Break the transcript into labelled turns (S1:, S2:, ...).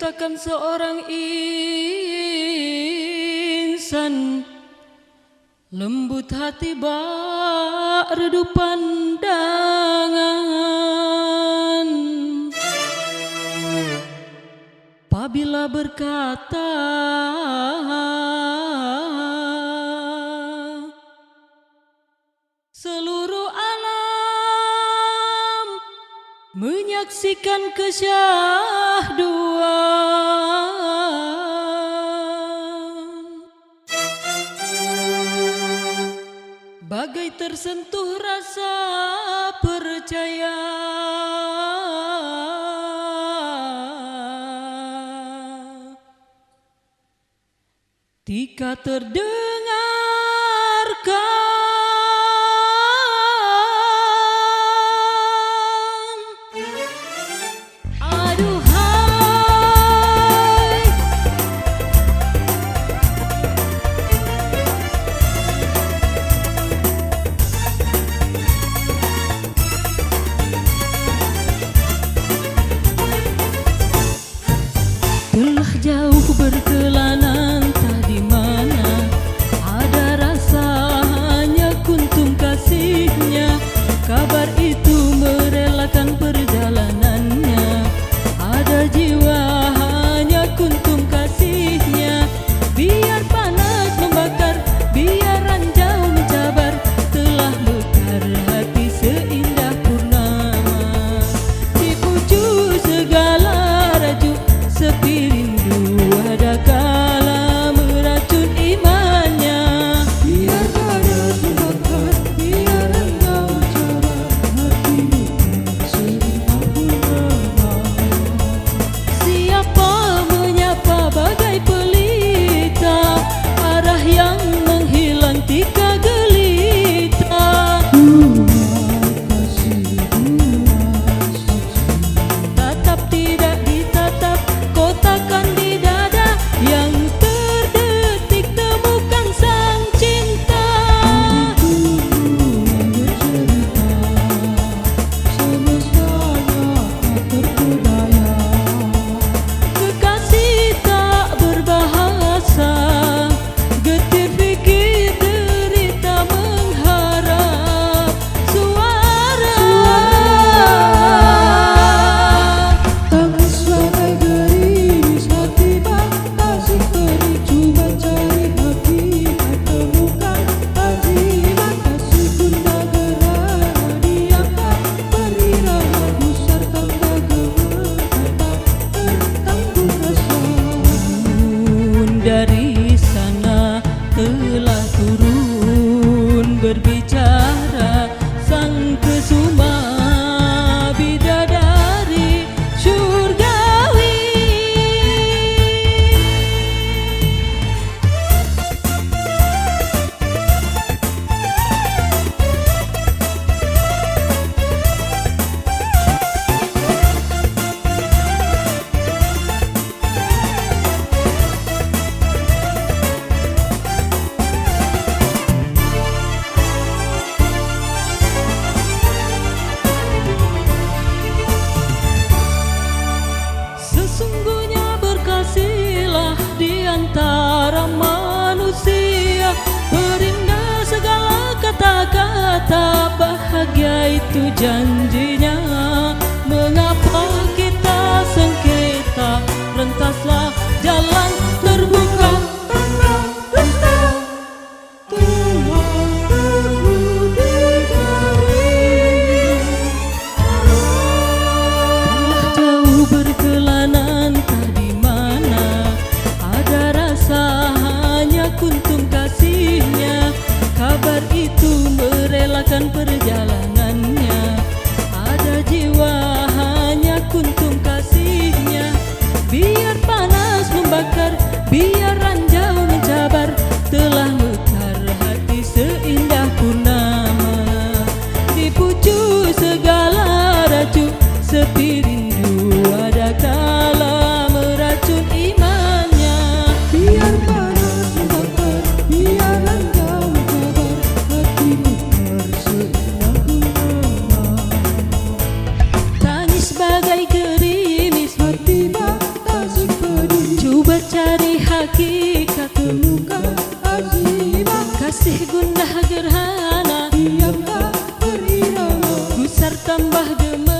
S1: diciptakan seorang insan, lembut hati bak redup pandangan. Apabila berkata seluruh alam menyaksikan kesyahduan, bagai tersentuh rasa percaya. Tika terdengarkan, aduhai, telah jauh berkelana kabar itu merelakan perjalanannya. Ada jiwa hanya kuntum kasihnya. Biar panas membakar, biar ranjau mencabar, telah mekar hati seindah purnama. Dipuju segala raju, sepi rindu ada kala meracun imannya. Biar panas membakar, biar ranjau bagai pelita, arah yang menghilang tika gelita. Tatap tidak ditatap, kotakan di dada, yang terdetik temukan sang cinta. Semestanya tak terpedaya, kekasih getir fikir derita mengharap suara. Tangis bagai gerimis hati batasi tericu mencari hakikat, temukan azimat kasih bunda gerana diangkat, berirama besar tanpa gemetar tentang bunga saun. Dari telah turun berbicara sang kesuma bidadari syurgawi. Sesungguhnya berkasihlah di antara manusia, berindah segala kata-kata, bahagia itu janjinya. Mengapa kita sengketa, rentaslah jalan terbuka. Kuntum kasihnya, kabar itu merelakan perjalanannya. Ada jiwa hanya kuntum kasihnya. Biar panas membakar, biar ranjau mencabar, telah mekar hati seindah purnama. Dipuju segala raju, sepi rindu ada kala meracun imannya. Biar panas membakar, biar ranjau mencabar, hati mekar seindah purnama. Tangis bagai gerimis hati batasi tambah gemetar.